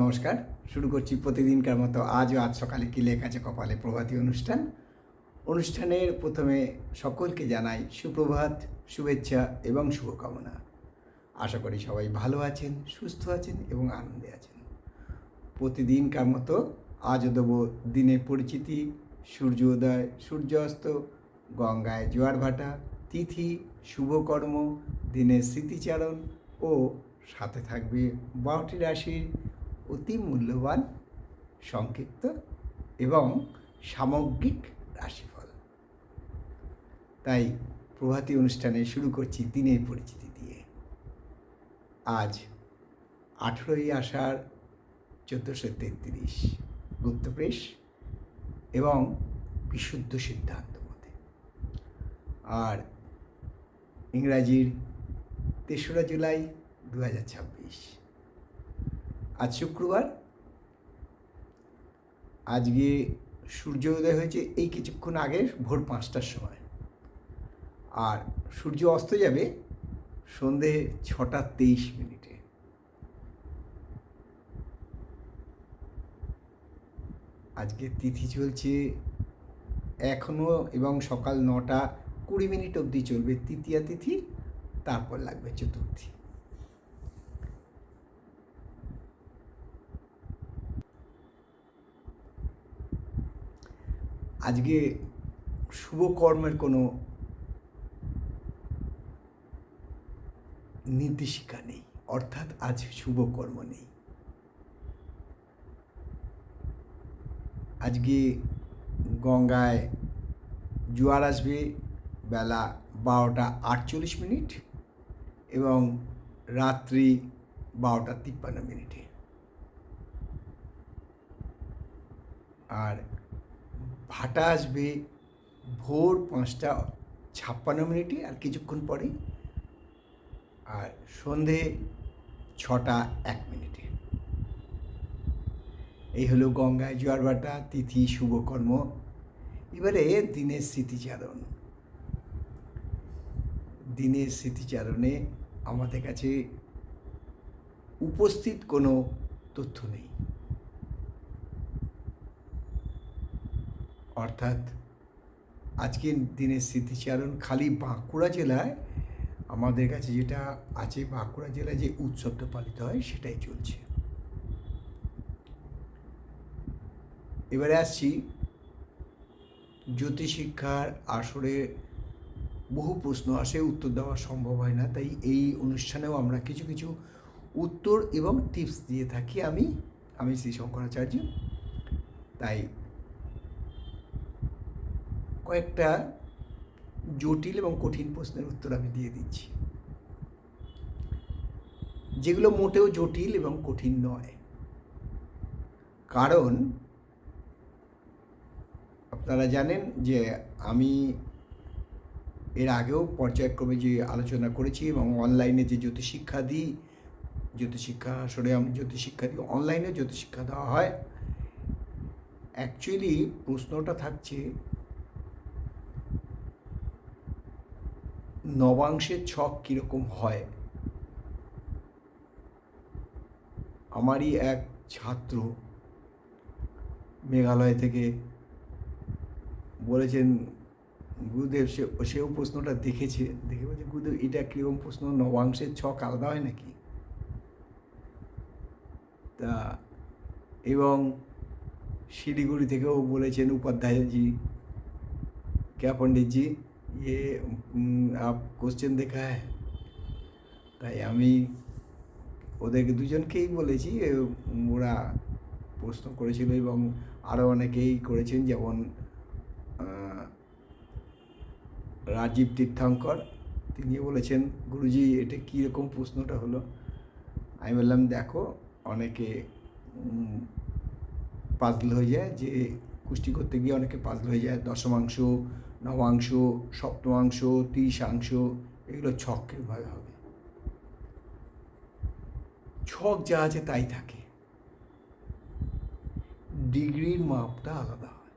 নমস্কার। শুরু করছি প্রতিদিনকার মতো আজ সকালে কি লেখা আছে কপালে প্রভাতী অনুষ্ঠান। অনুষ্ঠানের প্রথমে সকলকে জানাই সুপ্রভাত, শুভেচ্ছা এবং শুভকামনা। আশা করি সবাই ভালো আছেন, সুস্থ আছেন এবং আনন্দে আছেন। প্রতিদিনকার মতো আজও দেবো দিনের পরিচিতি, সূর্যোদয়, সূর্যাস্ত, গঙ্গায় জোয়ার ভাটা, তিথি, শুভকর্ম, দিনের স্মৃতিচারণ ও সাথে থাকবে 12টি রাশির অতি মূল্যবান সংক্ষিপ্ত এবং সামগ্রিক রাশিফল। তাই প্রভাতী অনুষ্ঠানে শুরু করছি দিনের পরিচিতি দিয়ে। আজ 18ই আষাঢ় 1433 গুপ্তপ্রেস এবং বিশুদ্ধ সিদ্ধান্ত মতে, আর ইংরাজির 3রা জুলাই 2026। আজ শুক্রবার। আজকে সূর্য উদয় হয়েছে এই কিছুক্ষণ আগে ভোর 5টার সময়, আর সূর্য অস্ত যাবে সন্ধে 6টা 23 মিনিটে। আজকে তিথি চলছে এখনও এবং সকাল 9টা 20 মিনিট অবধি চলবে তৃতীয়া তিথি, তারপর লাগবে চতুর্থী। আজকে শুভকর্মের কোনো নির্দেশিকা নেই, অর্থাৎ আজ শুভকর্ম নেই। আজকে গঙ্গায় জোয়ার আসবে বেলা 12টা 48 মিনিট এবং রাত্রি 12টা 53 মিনিটে। আর ভাটা আসবে ভোর 5টা 56 মিনিটে, আর কিছুক্ষণ পরেই, আর সন্ধে 6টা 1 মিনিটে। এই হলো গঙ্গায় জোয়ার ভাটা, তিথি, শুভকর্ম। এবারে দিনের স্মৃতিচারণ। দিনের স্মৃতিচারণে আমাদের কাছে উপস্থিত কোনো তথ্য নেই, অর্থাৎ আজকের দিনের স্মৃতিচারণ খালি বাঁকুড়া জেলায় আমাদের কাছে যেটা আছে, বাঁকুড়া জেলায় যে উৎসবটা পালিত হয় সেটাই চলছে। এবারে আসছি জ্যোতিষশিক্ষার আসরে। বহু প্রশ্ন আসে, উত্তর দেওয়া সম্ভব হয় না, তাই এই অনুষ্ঠানেও আমরা কিছু কিছু উত্তর এবং টিপস দিয়ে থাকি। আমি শ্রী শঙ্করাচার্য। তাই কয়েকটা জটিল এবং কঠিন প্রশ্নের উত্তর আমি দিয়ে দিচ্ছি, যেগুলো মোটেও জটিল এবং কঠিন নয়। কারণ আপনারা জানেন যে আমি এর আগেও পর্যায়ক্রমে যে আলোচনা করেছি এবং অনলাইনে যে জ্যোতিষশিক্ষা দিই, জ্যোতিষশিক্ষা আসলে আমি জ্যোতিষশিক্ষা দিই, অনলাইনে জ্যোতিষশিক্ষা দেওয়া হয়। অ্যাকচুয়ালি প্রশ্নটা থাকছে নবাংশের ছক কীরকম হয়। আমারই এক ছাত্র মেঘালয় থেকে বলেছেন, গুরুদেব, সেও প্রশ্নটা দেখে বলছে, গুরুদেব এটা কীরকম প্রশ্ন, নবাংশের ছক আলাদা হয় নাকি? তা এবং শিলিগুড়ি থেকেও বলেছেন उपाध्याय क्या पंडित जी ये आप কোশ্চেন দেখা है। তাই আমি ওদেরকে দুজনকেই বলেছি, ওরা প্রশ্ন করেছিল এবং আরও অনেকেই করেছেন, যেমন রাজীব তীর্থঙ্কর, তিনি বলেছেন, গুরুজি এটা কীরকম প্রশ্নটা হলো। আমি বললাম, দেখো, অনেকে পাজল হয়ে যায়, যে কুষ্টি করতে গিয়ে অনেকে পাজল হয়ে যায়, দশমাংশ, নবাংশ, সপ্তমাংশ, ত্রিশাংশ, এগুলো ছক কীভাবে হবে। ছক যা আছে তাই থাকে, ডিগ্রির মাপটা আলাদা হয়,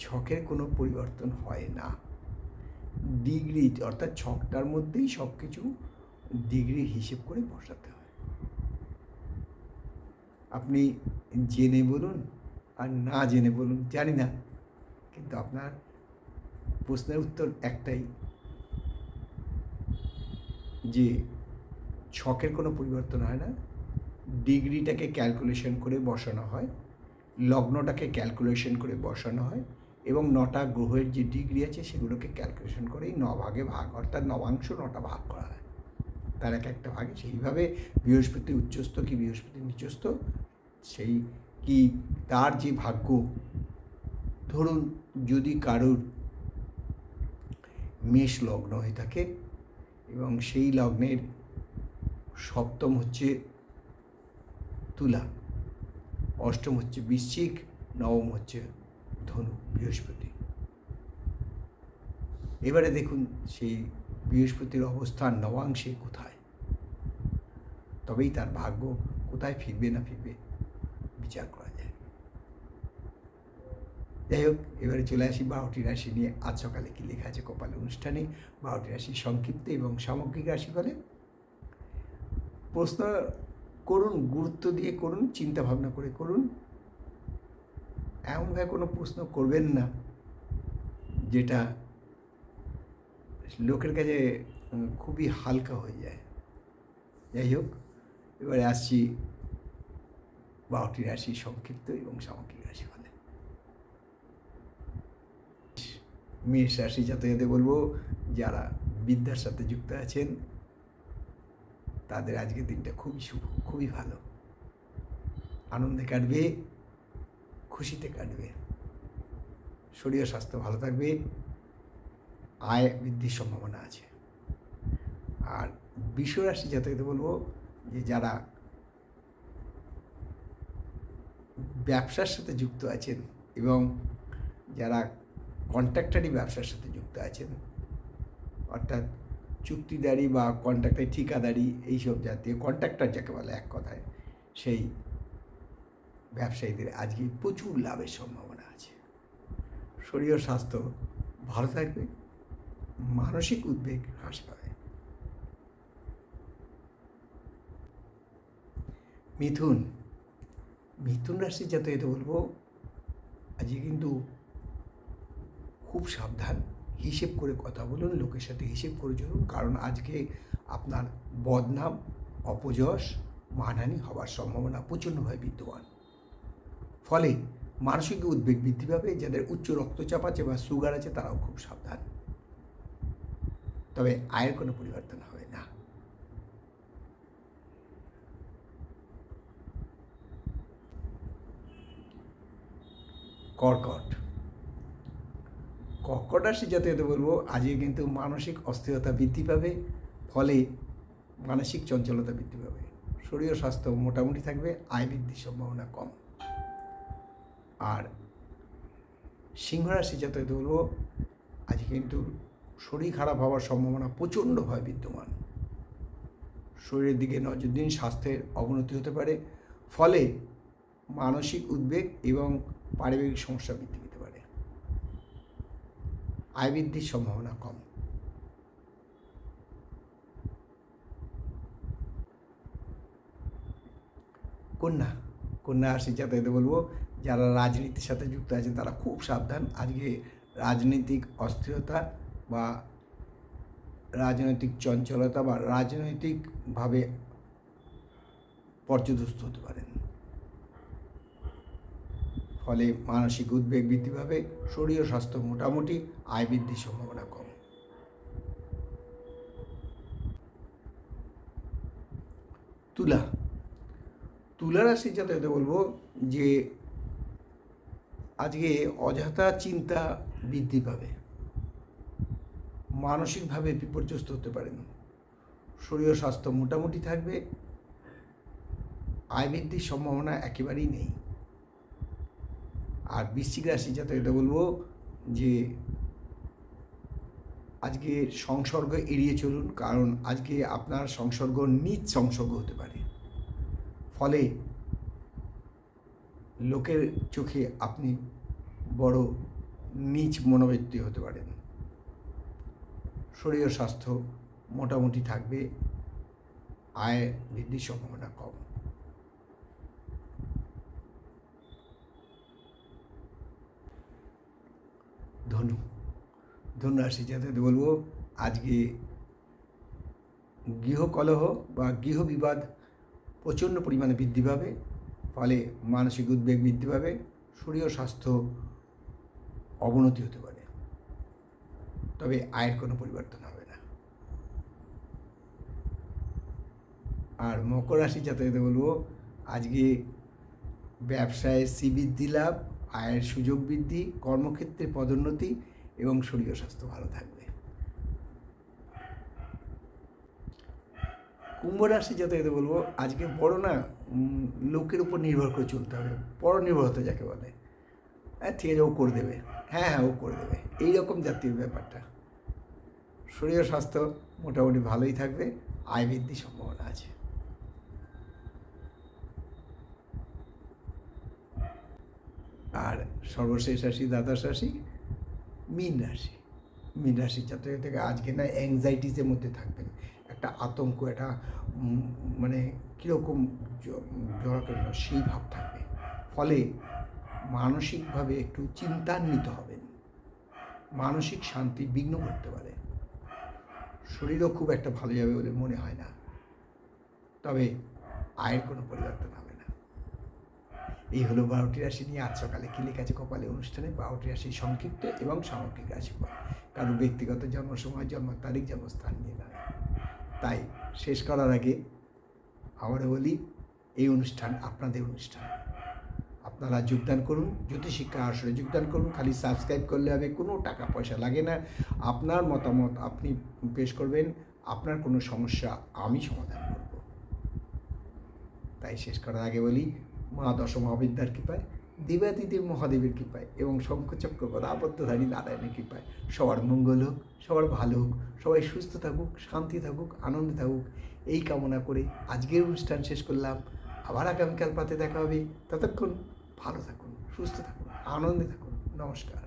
ছকের কোনো পরিবর্তন হয় না। ডিগ্রি অর্থাৎ ছকটার মধ্যেই সব কিছু ডিগ্রি হিসেব করে বসাতে হয়। আপনি জেনে বলুন আর না জেনে বলুন জানি না, কিন্তু আপনার প্রশ্নের উত্তর একটাই, যে ছকের কোনো পরিবর্তন হয় না, ডিগ্রিটাকে ক্যালকুলেশন করে বসানো হয়, লগ্নটাকে ক্যালকুলেশন করে বসানো হয়, এবং 9টা গ্রহের যে ডিগ্রি আছে সেগুলোকে ক্যালকুলেশন করেই 9 ভাগে ভাগ, অর্থাৎ নবাংশ 9টা ভাগ করা হয় তার একটা ভাগে। সেইভাবে বৃহস্পতি উচ্চস্থ কি বৃহস্পতি নিচস্থ, সেই কি তার যে ভাগ্য, ধরুন যদি কারোর মেষ লগ্ন হয়ে থাকে এবং সেই লগ্নের সপ্তম হচ্ছে তুলা, অষ্টম হচ্ছে বৃশ্চিক, নবম হচ্ছে ধনু, বৃহস্পতি। এবারে দেখুন সেই বৃহস্পতির অবস্থান নবাংশে কোথায়, তবেই তার ভাগ্য কোথায় ফিরবে না ফিরবে বিচার করা যায়। যাই হোক, এবারে চলে আসি 12টি রাশি নিয়ে আজ সকালে কী লেখা আছে কপাল অনুষ্ঠানে। 12টি রাশি সংক্ষিপ্ত এবং সামগ্রিক রাশিফলে প্রশ্ন করুন, গুরুত্ব দিয়ে করুন, চিন্তা ভাবনা করে করুন। এমনভাবে কোনো প্রশ্ন করবেন না যেটা লোকের কাছে খুবই হালকা হয়ে যায়। যাই হোক, এবারে আসছি 12টি রাশি সংক্ষিপ্ত এবং সামগ্রিক রাশিফলে। মেষ রাশি জাতকদের বলবো, যারা বিদ্যার সাথে যুক্ত আছেন তাদের আজকের দিনটা খুবই শুভ, খুবই ভালো, আনন্দে কাটবে, খুশিতে কাটবে, শরীর স্বাস্থ্য ভালো থাকবে, আয় বৃদ্ধির সম্ভাবনা আছে। আর বৃষ রাশি জাতকদের বলবো যে যারা ব্যবসার সাথে যুক্ত আছেন এবং যারা কন্ট্রাক্টারি ব্যবসার সাথে যুক্ত আছেন, অর্থাৎ চুক্তিদারি বা কন্ট্রাক্টারি ঠিকাদারি এইসব জাতীয় কন্ট্রাক্টর যাকে বলে এক কথায়, সেই ব্যবসায়ীদের আজকে প্রচুর লাভের সম্ভাবনা আছে। শরীর ও স্বাস্থ্য ভালো থাকবে, মানসিক উদ্বেগ হ্রাস পাবে। মিথুন রাশির জাতকদের বলবো আজকে কিন্তু খুব সাবধান, হিসেব করে কথা বলুন, লোকের সাথে হিসেব করে চলুন, কারণ আজকে আপনার বদনাম, অপযশ, মানহানি হওয়ার সম্ভাবনা প্রচণ্ডভাবে বিদ্যমান। ফলে মানসিক উদ্বেগ বৃদ্ধি পাবে। যাদের উচ্চ রক্তচাপ আছে বা সুগার আছে তারাও খুব সাবধান। তবে আয়ের কোনো পরিবর্তন হবে না। কর্কট রাশি জাতকদের বলবো আজকে কিন্তু মানসিক অস্থিরতা বৃদ্ধি পাবে, ফলে মানসিক চঞ্চলতা বৃদ্ধি পাবে। শরীর ও স্বাস্থ্য মোটামুটি থাকবে, আয় বৃদ্ধির সম্ভাবনা কম। আর সিংহ রাশি জাতকদের বলবো আজকে কিন্তু শরীর খারাপ হওয়ার সম্ভাবনা প্রচণ্ডভাবে বিদ্যমান। শরীরের দিকে নজর দিন, স্বাস্থ্যের অবনতি হতে পারে, ফলে মানসিক উদ্বেগ এবং পারিবারিক সমস্যা বৃদ্ধি পেতে পারে। আয় বৃদ্ধির সম্ভাবনা কম। কন্যা রাশি জাতকদের বলবো যারা রাজনীতির সাথে যুক্ত আছেন তারা খুব সাবধান। আজকে রাজনৈতিক অস্থিরতা বা রাজনৈতিক চঞ্চলতা বা রাজনৈতিকভাবে পর্যদস্ত হতে পারেন, ফলে মানসিক উদ্বেগ বৃদ্ধি পাবে। শরীর ও স্বাস্থ্য মোটামুটি, আয় বৃদ্ধির সম্ভাবনা কম। তুলা রাশি জাতকদের বলবো যে আজকে অযথা চিন্তা বৃদ্ধি পাবে, মানসিকভাবে বিপর্যস্ত হতে পারেন। শরীর ও স্বাস্থ্য মোটামুটি থাকবে, আয় বৃদ্ধির সম্ভাবনা একেবারেই নেই। আর বৃশ্চিক রাশি জাতকদের বলবো যে আজকে সংসর্গ এড়িয়ে চলুন, কারণ আজকে আপনার সংসর্গ নিজ সংসর্গ হতে পারে, ফলে লোকের চোখে আপনি বড় নীচ মনোবৃত্তি হতে পারেন। শরীর ও স্বাস্থ্য মোটামুটি থাকবে, আয় বৃদ্ধির সম্ভাবনা কম। ধনু ধনু রাশি যাতে বলবো আজকে গৃহকলহ বা গৃহ বিবাদ প্রচণ্ড পরিমাণে বৃদ্ধি পাবে, ফলে মানসিক উদ্বেগ বৃদ্ধি পাবে, শরীর স্বাস্থ্য অবনতি হতে পারে, তবে আয়ের কোনো পরিবর্তন হবে না। আর মকর রাশি যাতে বলবো আজকে ব্যবসায় শ্রীবৃদ্ধি লাভ, আয়ের সুযোগ বৃদ্ধি, কর্মক্ষেত্রে পদোন্নতি এবং শরীর স্বাস্থ্য ভালো থাকবে। কুম্ভ রাশি যাতে বলবো আজকে বড় না লোকের উপর নির্ভর করে চলতে হবে, পরনির্ভরতা যাকে বলে। হ্যাঁ ঠিক আছে, ও করে দেবে, হ্যাঁ ও করে দেবে, এইরকম জাতীয় ব্যাপারটা। শরীর স্বাস্থ্য মোটামুটি ভালোই থাকবে, আয় বৃদ্ধির সম্ভাবনা আছে। আর সর্বশেষ রাশি দ্বাদশ রাশি মীন রাশি। মীন রাশির জাতক থেকে আজকে না অ্যাংজাইটিসের মধ্যে থাকবেন, একটা আতঙ্ক, একটা মানে কীরকম জড়াকেন্দ্র সেই ভাব থাকবে, ফলে মানসিকভাবে একটু চিন্তান্বিত হবেন, মানসিক শান্তি বিঘ্ন করতে পারে, শরীরও খুব একটা ভালো যাবে বলে মনে হয় না, তবে আয়ের কোনো পরিবর্তন হবে না। এই হলো 12টি রাশি নিয়ে আজ সকালে কি লেখা আছে কপালে অনুষ্ঠানে 12টি রাশি সংক্ষিপ্ত এবং সামগ্রিক রাশিফল, কারো ব্যক্তিগত জন্ম সময়, জন্ম তারিখ, জন্মস্থান নিয়ে নয়। তাই শেষ করার আগে আবারও বলি, এই অনুষ্ঠান আপনাদের অনুষ্ঠান, আপনারা যোগদান করুন, জ্যোতিষিক্ষা আসরে যোগদান করুন। খালি সাবস্ক্রাইব করলে হবে, কোনো টাকা পয়সা লাগে না। আপনার মতামত আপনি পেশ করবেন, আপনার কোনো সমস্যা আমি সমাধান করব। তাই শেষ করার আগে বলি, মা দশমহাবিদ্যার কৃপায়, দেবাদিদেব মহাদেবের কৃপায় এবং শঙ্খচক্র গদা আবদ্ধধারী নারায়ণের কৃপায় সবার মঙ্গল হোক, সবার ভালো হোক, সবাই সুস্থ থাকুক, শান্তি থাকুক, আনন্দে থাকুক, এই কামনা করে আজকের অনুষ্ঠান শেষ করলাম। আবার আগামীকাল পাতে দেখা হবে। ততক্ষণ ভালো থাকুন, সুস্থ থাকুন, আনন্দে থাকুন। নমস্কার।